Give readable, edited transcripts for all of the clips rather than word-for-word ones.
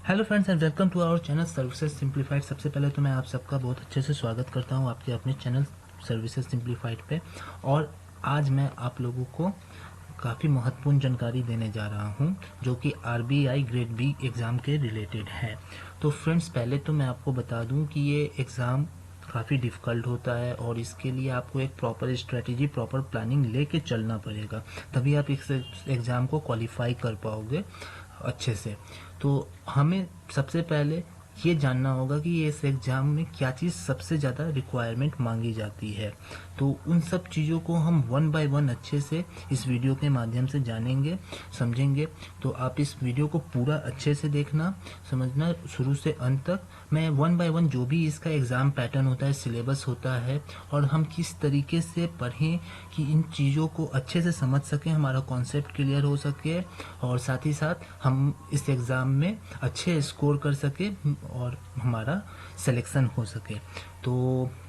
Hello friends and welcome to our channel services simplified. सबसे पहले तो मैं आप सबका बहुत अच्छे से स्वागत करता हूं आपके अपने चैनल सर्विसेज सिंप्लीफाइड पे। और आज मैं आप लोगों को काफ़ी महत्वपूर्ण जानकारी देने जा रहा हूं जो कि आरबीआई ग्रेड बी एग्ज़ाम के रिलेटेड है। तो फ्रेंड्स पहले तो मैं आपको बता दूं कि ये एग्ज़ाम काफ़ी डिफ़िकल्ट होता है और इसके लिए आपको एक प्रॉपर स्ट्रेटेजी, प्रॉपर प्लानिंग लेके चलना पड़ेगा, तभी आप इस एग्ज़ाम को क्वालिफाई कर पाओगे अच्छे से। तो हमें सबसे पहले ये जानना होगा कि इस एग्ज़ाम में क्या चीज़ सबसे ज़्यादा रिक्वायरमेंट मांगी जाती है। तो उन सब चीज़ों को हम वन बाय वन अच्छे से इस वीडियो के माध्यम से जानेंगे, समझेंगे। तो आप इस वीडियो को पूरा अच्छे से देखना, समझना शुरू से अंत तक। मैं वन बाय वन जो भी इसका एग्ज़ाम पैटर्न होता है, सिलेबस होता है और हम किस तरीके से पढ़ें कि इन चीज़ों को अच्छे से समझ सकें, हमारा कॉन्सेप्ट क्लियर हो सके और साथ ही साथ हम इस एग्ज़ाम में अच्छे स्कोर कर सके और हमारा सिलेक्शन हो सके। तो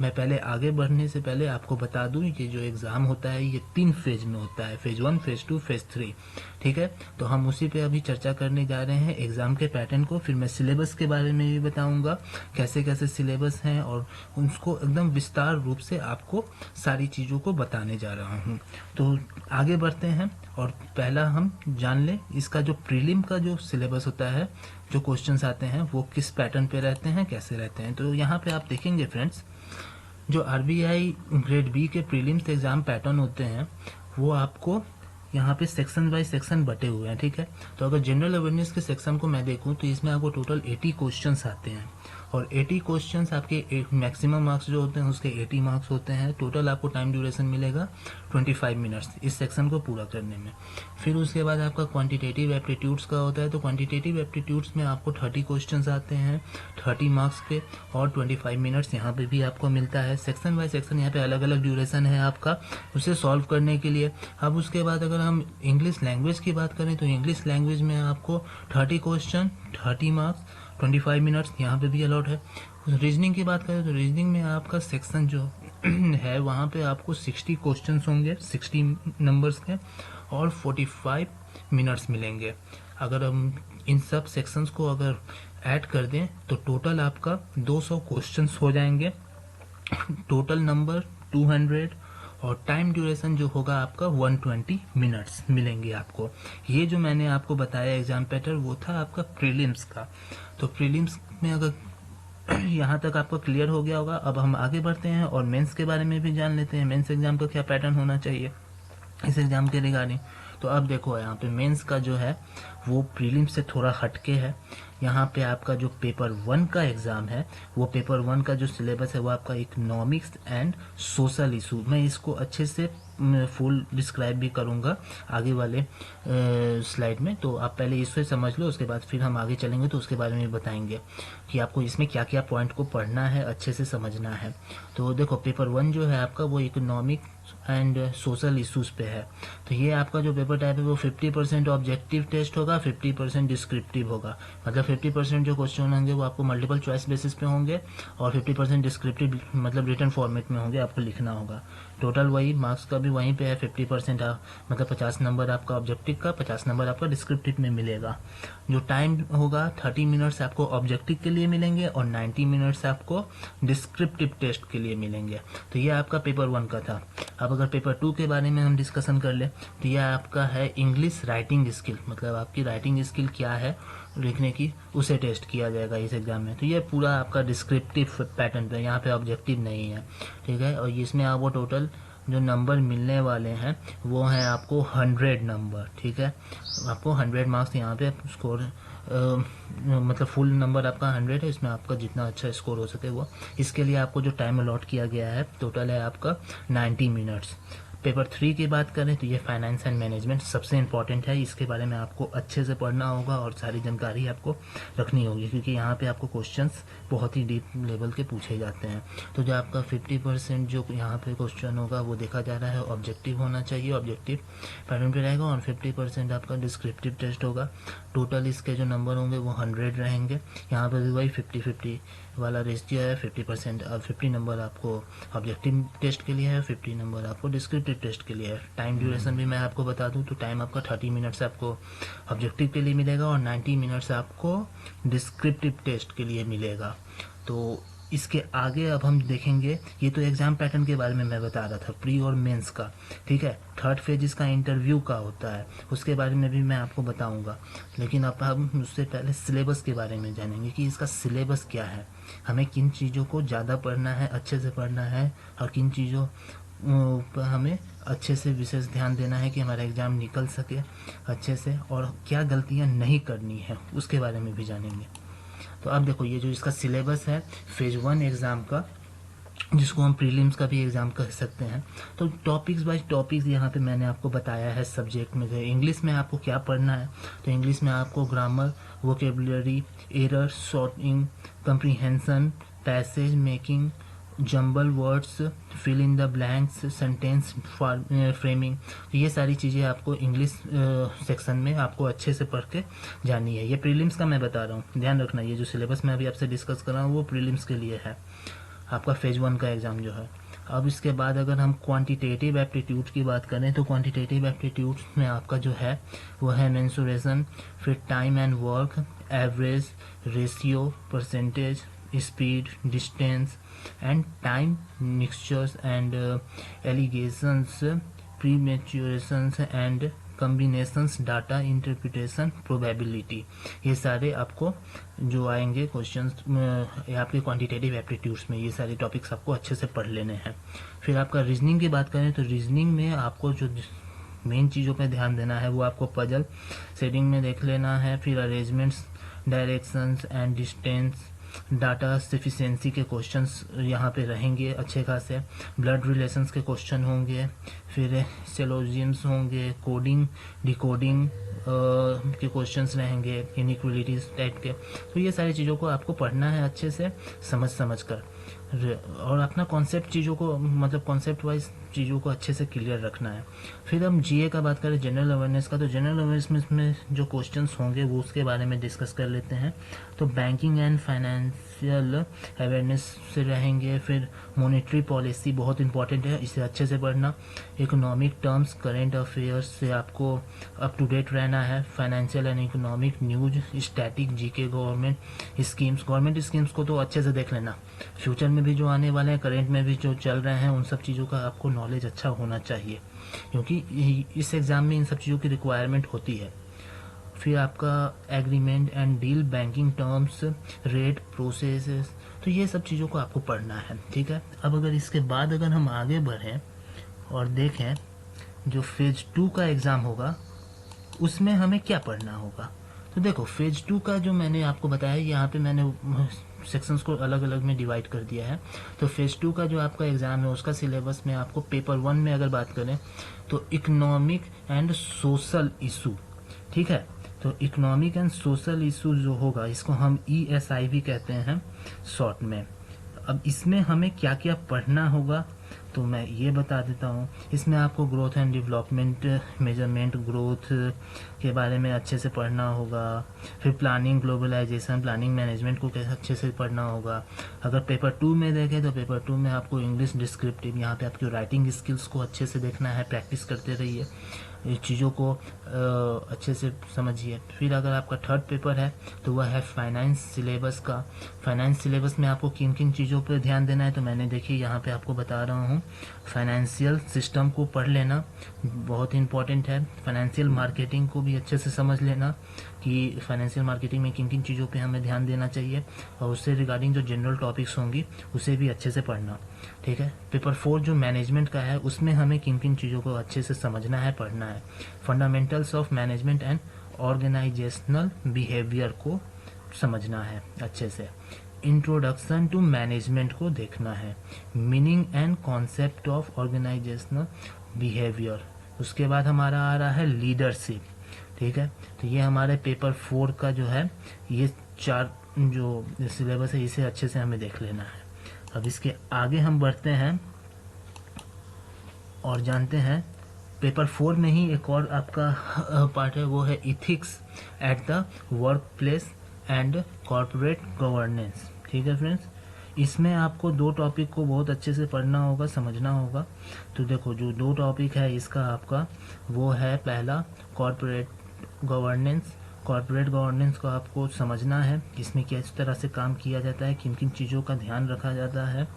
मैं पहले आगे बढ़ने से पहले आपको बता दूं ये जो एग्ज़ाम होता है ये 3 फेज में होता है, फेज 1, फेज 2, फेज 3। ठीक है, तो हम उसी पे अभी चर्चा करने जा रहे हैं एग्ज़ाम के पैटर्न को। फिर मैं सिलेबस के बारे में भी बताऊंगा कैसे कैसे सिलेबस हैं और उसको एकदम विस्तार रूप से आपको सारी चीज़ों को बताने जा रहा हूँ। तो आगे बढ़ते हैं और पहला हम जान लें इसका जो प्रीलिम का जो सिलेबस होता है, जो क्वेश्चंस आते हैं वो किस पैटर्न पे रहते हैं, कैसे रहते हैं। तो यहाँ पे आप देखेंगे फ्रेंड्स, जो आरबीआई ग्रेड बी के प्रीलिम्स एग्जाम पैटर्न होते हैं वो आपको यहाँ पे सेक्शन बाय सेक्शन बटे हुए हैं। ठीक है, तो अगर जनरल अवेयरनेस के सेक्शन को मैं देखूँ तो इसमें आपको टोटल 80 क्वेश्चंस आते हैं और 80 क्वेश्चंस आपके मैक्सिमम मार्क्स जो होते हैं उसके 80 मार्क्स होते हैं। टोटल आपको टाइम ड्यूरेशन मिलेगा 25 मिनट्स इस सेक्शन को पूरा करने में। फिर उसके बाद आपका क्वांटिटेटिव एप्टीट्यूड्स का होता है, तो क्वांटिटेटिव एप्टीट्यूड्स में आपको 30 क्वेश्चंस आते हैं 30 मार्क्स के और 25 मिनट्स यहाँ पे भी आपको मिलता है। सेक्शन बाय सेक्शन यहाँ पे अलग अलग ड्यूरेशन है आपका उसे सॉल्व करने के लिए। अब उसके बाद अगर हम इंग्लिश लैंग्वेज की बात करें तो इंग्लिश लैंग्वेज में आपको 30 क्वेश्चन 30 मार्क्स 25 मिनट्स यहाँ पे भी अलॉट है। रीजनिंग की बात करें तो रीजनिंग में आपका सेक्शन जो है वहाँ पे आपको 60 क्वेश्चंस होंगे 60 नंबर्स के और 45 मिनट्स मिलेंगे। अगर हम इन सब सेक्शंस को अगर ऐड कर दें तो टोटल आपका 200 क्वेश्चंस हो जाएंगे, टोटल नंबर 200 और टाइम ड्यूरेशन जो होगा आपका 120 मिनट्स मिलेंगे आपको। ये जो मैंने आपको बताया एग्जाम पैटर्न वो था आपका प्रीलिम्स का। तो प्रीलिम्स में अगर यहाँ तक आपको क्लियर हो गया होगा, अब हम आगे बढ़ते हैं और मेंस के बारे में भी जान लेते हैं। मेंस एग्जाम का क्या पैटर्न होना चाहिए इस एग्जाम के रिगार्डिंग। तो अब देखो यहाँ पे मेंस का जो है वो प्रीलिम से थोड़ा हटके है। यहाँ पे आपका जो पेपर 1 का एग्ज़ाम है वो पेपर 1 का जो सिलेबस है वो आपका इकोनॉमिक्स एंड सोशल इशू, मैं इसको अच्छे से फुल डिस्क्राइब भी करूँगा आगे वाले स्लाइड में। तो आप पहले इससे समझ लो, उसके बाद फिर हम आगे चलेंगे तो उसके बारे में बताएंगे कि आपको इसमें क्या क्या पॉइंट को पढ़ना है, अच्छे से समझना है। तो देखो पेपर 1 जो है आपका वो इकोनॉमिक एंड सोशल इश्यूज पे है। तो ये आपका जो पेपर टाइप है वो 50% ऑब्जेक्टिव टेस्ट होगा, 50% डिस्क्रिप्टिव होगा। मतलब 50% जो क्वेश्चन होंगे वो आपको मल्टीपल चॉइस बेसिस पे होंगे और 50% डिस्क्रिप्टिव मतलब रिटन फॉर्मेट में होंगे, आपको लिखना होगा। टोटल वही मार्क्स का भी वहीं पे है 50%, मतलब 50 नंबर आपका ऑब्जेक्टिव का, 50 नंबर आपका डिस्क्रिप्टिव में मिलेगा। जो टाइम होगा 30 मिनट्स आपको ऑब्जेक्टिव के लिए मिलेंगे और 90 मिनट्स आपको डिस्क्रिप्टिव टेस्ट के लिए मिलेंगे। तो ये आपका पेपर 1 का था। अब अगर पेपर 2 के बारे में हम डिस्कशन कर ले तो यह आपका है इंग्लिश राइटिंग स्किल, मतलब आपकी राइटिंग स्किल क्या है लिखने की, उसे टेस्ट किया जाएगा इस एग्जाम में। तो ये पूरा आपका डिस्क्रिप्टिव पैटर्न पे, यहाँ पे ऑब्जेक्टिव नहीं है। ठीक है, और इसमें आपको टोटल जो नंबर मिलने वाले हैं वो हैं आपको 100 नंबर। ठीक है, आपको 100 मार्क्स यहाँ पे स्कोर मतलब फुल नंबर आपका 100 है, इसमें आपका जितना अच्छा स्कोर हो सके वो। इसके लिए आपको जो टाइम अलॉट किया गया है टोटल है आपका 90 मिनट्स। पेपर 3 की बात करें तो ये फाइनेंस एंड मैनेजमेंट सबसे इम्पॉर्टेंट है, इसके बारे में आपको अच्छे से पढ़ना होगा और सारी जानकारी आपको रखनी होगी क्योंकि यहाँ पे आपको क्वेश्चंस बहुत ही डीप लेवल के पूछे जाते हैं। तो जो आपका 50% जो यहाँ पे क्वेश्चन होगा वो देखा जा रहा है ऑब्जेक्टिव होना चाहिए, ऑब्जेक्टिव पैटर्न पे रहेगा और 50% आपका डिस्क्रिप्टिव टेस्ट होगा। टोटल इसके जो नंबर होंगे वो 100 रहेंगे। यहाँ पर भी वही 50-50 वाला रेशियो है। 50% 50 नंबर आपको ऑब्जेक्टिव टेस्ट के लिए है, 50 नंबर आपको डिस्क्रिप्टिव टेस्ट के लिए है। टाइम ड्यूरेशन भी मैं आपको बता दूं तो टाइम आपका 30 मिनट्स आपको ऑब्जेक्टिव के लिए मिलेगा और 90 मिनट्स आपको डिस्क्रिप्टिव टेस्ट के लिए मिलेगा। तो इसके आगे अब हम देखेंगे, ये तो एग्जाम पैटर्न के बारे में मैं बता रहा था, प्री और मेंस का, ठीक है। थर्ड फेज इसका इंटरव्यू का होता है, उसके बारे में भी मैं आपको बताऊंगा। लेकिन अब हम उससे पहले सिलेबस के बारे में जानेंगे कि इसका सिलेबस क्या है, हमें किन चीज़ों को ज़्यादा पढ़ना है, अच्छे से पढ़ना है, और किन चीज़ों पर हमें अच्छे से विशेष ध्यान देना है कि हमारा एग्ज़ाम निकल सके अच्छे से, और क्या गलतियां नहीं करनी है उसके बारे में भी जानेंगे। तो अब देखो, ये जो इसका सिलेबस है फेज 1 एग्ज़ाम का, जिसको हम प्रीलिम्स का भी एग्ज़ाम कह सकते हैं, तो टॉपिक्स बाय टॉपिक्स यहाँ पे मैंने आपको बताया है। सब्जेक्ट में इंग्लिश में आपको क्या पढ़ना है, तो इंग्लिश में आपको grammar, vocabulary, error, sorting, comprehension, passage making, jumble words, fill in the blanks, sentence framing, ये सारी चीज़ें आपको इंग्लिश सेक्शन में आपको अच्छे से पढ़ के जानी है। ये प्रीलिम्स का मैं बता रहा हूँ, ध्यान रखना। ये जो सिलेबस मैं अभी आपसे डिस्कस कर रहा हूँ वो प्रीलिम्स के लिए है, आपका फेज 1 का एग्ज़ाम जो है। अब इसके बाद अगर हम क्वांटिटेटिव एप्टीट्यूड की बात करें तो क्वांटिटेटिव एप्टीट्यूड में आपका जो है वो है मेंसुरेशन, फिर time and work, average, ratio, percentage, speed, distance and time, mixtures and alligations, permutations and combinations, data interpretation, probability, ये सारे आपको जो आएंगे क्वेश्चंस आपके क्वांटिटेटिव एप्टीट्यूड्स में, ये सारे टॉपिक्स आपको अच्छे से पढ़ लेने हैं। फिर आपका रीजनिंग की बात करें तो रीजनिंग में आपको जो मेन चीज़ों पे ध्यान देना है वो आपको पजल सेटिंग में देख लेना है, फिर arrangements, directions and distance, data sufficiency के क्वेश्चंस यहाँ पे रहेंगे अच्छे खासे, ब्लड रिलेशंस के क्वेश्चन होंगे, फिर सिलोजियम्स होंगे, कोडिंग, डिकोडिंग के क्वेश्चंस रहेंगे, इनइक्वलिटीज टाइप के। तो ये सारी चीज़ों को आपको पढ़ना है अच्छे से समझ कर, और अपना कॉन्सेप्ट चीज़ों को, मतलब कॉन्सेप्ट वाइज चीज़ों को अच्छे से क्लियर रखना है। फिर हम जीए का बात करें, जनरल अवेयरनेस का, तो जनरल अवेयरनेस में जो क्वेश्चंस होंगे वो उसके बारे में डिस्कस कर लेते हैं। तो बैंकिंग एंड फाइनेंशियल अवेयरनेस से रहेंगे, फिर मॉनेटरी पॉलिसी बहुत इंपॉर्टेंट है, इसे अच्छे से पढ़ना, इकोनॉमिक टर्म्स, करेंट अफेयर्स से आपको अप टू डेट रहना है, financial and economic news, static GK, government schemes को तो अच्छे से देख लेना, फ्यूचर में भी जो आने वाले हैं, करेंट में भी जो चल रहे हैं, उन सब चीज़ों का आपको नॉलेज अच्छा होना चाहिए, क्योंकि इस एग्ज़ाम में इन सब चीज़ों की रिक्वायरमेंट होती है। फिर आपका agreement and deal, banking terms, rate, processes, तो ये सब चीज़ों को आपको पढ़ना है, ठीक है। अब अगर इसके बाद अगर हम आगे बढ़ें और देखें जो फेज 2 का एग्ज़ाम होगा उसमें हमें क्या पढ़ना होगा, तो देखो फेज 2 का जो मैंने आपको बताया, यहाँ पे मैंने सेक्शंस को अलग अलग में डिवाइड कर दिया है। तो फेज 2 का जो आपका एग्ज़ाम है उसका सिलेबस में आपको पेपर 1 में अगर बात करें तो इकोनॉमिक एंड सोशल इशू, ठीक है। तो इकोनॉमिक एंड सोशल इशू जो होगा इसको हम ESI भी कहते हैं शॉर्ट में। अब इसमें हमें क्या क्या पढ़ना होगा तो मैं ये बता देता हूँ। इसमें आपको growth and development, measurement growth के बारे में अच्छे से पढ़ना होगा, फिर प्लानिंग, ग्लोबलाइजेशन, प्लानिंग मैनेजमेंट को कैसे अच्छे से पढ़ना होगा। अगर पेपर 2 में देखें तो पेपर 2 में आपको इंग्लिश डिस्क्रिप्टिव, यहाँ पे आपकी राइटिंग स्किल्स को अच्छे से देखना है, प्रैक्टिस करते रहिए, इस चीज़ों को अच्छे से समझिए। फिर अगर आपका थर्ड पेपर है तो वह है फाइनेंस सिलेबस का। फाइनेंस सिलेबस में आपको किन किन चीज़ों पर ध्यान देना है तो मैंने देखिए यहाँ पे आपको बता रहा हूँ। फाइनेंशियल सिस्टम को पढ़ लेना बहुत इंपॉर्टेंट है, फाइनेंशियल मार्केटिंग को भी अच्छे से समझ लेना कि फाइनेंशियल मार्केटिंग में किन किन चीज़ों पे हमें ध्यान देना चाहिए, और उससे रिगार्डिंग जो जनरल टॉपिक्स होंगी उसे भी अच्छे से पढ़ना, ठीक है। पेपर 4 जो मैनेजमेंट का है उसमें हमें किन किन चीज़ों को अच्छे से समझना है, पढ़ना है। Fundamentals of management and organisational behaviour को समझना है अच्छे से। इंट्रोडक्शन टू मैनेजमेंट को देखना है। Meaning and concept of organisational behaviour. उसके बाद हमारा आ रहा है लीडरशिप, ठीक है। तो ये हमारे पेपर 4 का जो है ये 4 जो सिलेबस है इसे अच्छे से हमें देख लेना है। अब इसके आगे हम बढ़ते हैं और जानते हैं पेपर 4 में ही एक और आपका पार्ट है, वो है ethics at the work place and corporate governance, ठीक है फ्रेंड्स। इसमें आपको 2 टॉपिक को बहुत अच्छे से पढ़ना होगा, समझना होगा। तो देखो जो 2 टॉपिक है इसका आपका वो है, पहला कॉर्पोरेट गवर्नेंस। कॉर्पोरेट गवर्नेंस को आपको समझना है, इसमें किस तरह से काम किया जाता है, किन किन चीज़ों का ध्यान रखा जाता है,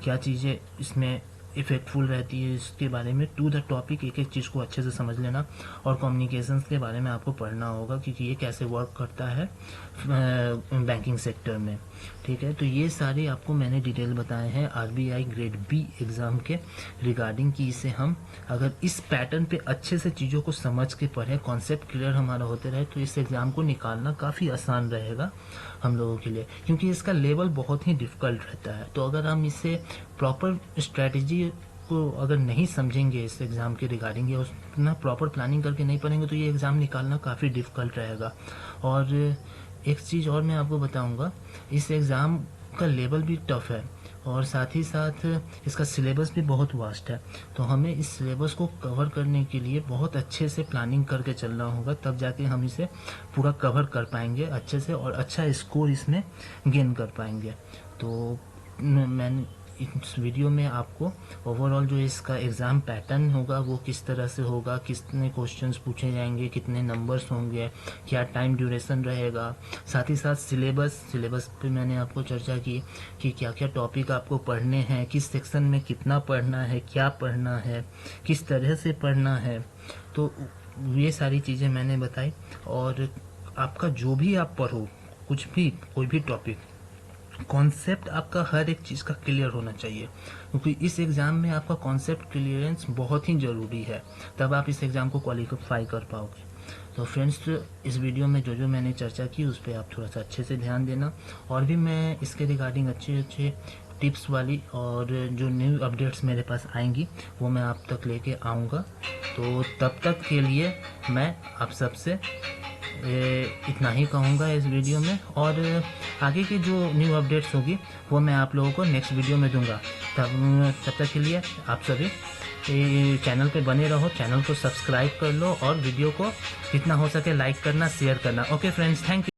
क्या चीज़ें इसमें इफेक्टफुल रहती है, इसके बारे में टू द टॉपिक एक एक चीज़ को अच्छे से समझ लेना। और कम्युनिकेशंस के बारे में आपको पढ़ना होगा क्योंकि ये कैसे वर्क करता है बैंकिंग सेक्टर में, ठीक है। तो ये सारे आपको मैंने डिटेल बताए हैं आरबीआई ग्रेड बी एग्ज़ाम के रिगार्डिंग कि इसे हम अगर इस पैटर्न पे अच्छे से चीज़ों को समझ के पढ़ें, कॉन्सेप्ट क्लियर हमारा होते रहे, तो इस एग्ज़ाम को निकालना काफ़ी आसान रहेगा हम लोगों के लिए, क्योंकि इसका लेवल बहुत ही डिफ़िकल्ट रहता है। तो अगर हम इसे प्रॉपर स्ट्रैटेजी को अगर नहीं समझेंगे इस एग्ज़ाम के रिगार्डिंग या उतना प्रॉपर प्लानिंग करके नहीं पढ़ेंगे तो ये एग्ज़ाम निकालना काफ़ी डिफ़िकल्ट रहेगा। और एक चीज़ और मैं आपको बताऊंगा, इस एग्ज़ाम का लेवल भी टफ़ है और साथ ही साथ इसका सिलेबस भी बहुत वास्ट है। तो हमें इस सिलेबस को कवर करने के लिए बहुत अच्छे से प्लानिंग करके चलना होगा, तब जाके हम इसे पूरा कवर कर पाएंगे अच्छे से और अच्छा स्कोर इसमें गेन कर पाएंगे। तो मैंने इस वीडियो में आपको ओवरऑल जो इसका एग्ज़ाम पैटर्न होगा वो किस तरह से होगा, कितने क्वेश्चंस पूछे जाएंगे, कितने नंबर्स होंगे, क्या टाइम ड्यूरेशन रहेगा, साथ ही साथ सिलेबस पे मैंने आपको चर्चा की कि क्या क्या टॉपिक आपको पढ़ने हैं, किस सेक्शन में कितना पढ़ना है, क्या पढ़ना है, किस तरह से पढ़ना है। तो ये सारी चीज़ें मैंने बताई। और आपका जो भी आप पढ़ो, कुछ भी कोई भी टॉपिक, कॉन्सेप्ट आपका हर एक चीज़ का क्लियर होना चाहिए, क्योंकि इस एग्ज़ाम में आपका कॉन्सेप्ट क्लियरेंस बहुत ही ज़रूरी है, तब आप इस एग्ज़ाम को क्वालिफाई कर पाओगे। तो फ्रेंड्स, इस वीडियो में जो जो मैंने चर्चा की उस पर आप थोड़ा सा अच्छे से ध्यान देना, और भी मैं इसके रिगार्डिंग अच्छे टिप्स वाली और जो न्यू अपडेट्स मेरे पास आएंगी वो मैं आप तक लेके आऊँगा। तो तब तक के लिए मैं आप सबसे इतना ही कहूँगा इस वीडियो में, और आगे की जो न्यू अपडेट्स होगी वो मैं आप लोगों को नेक्स्ट वीडियो में दूंगा। तब तक के लिए आप सभी चैनल पे बने रहो, चैनल को सब्सक्राइब कर लो और वीडियो को जितना हो सके लाइक करना, शेयर करना। Okay friends, thank you.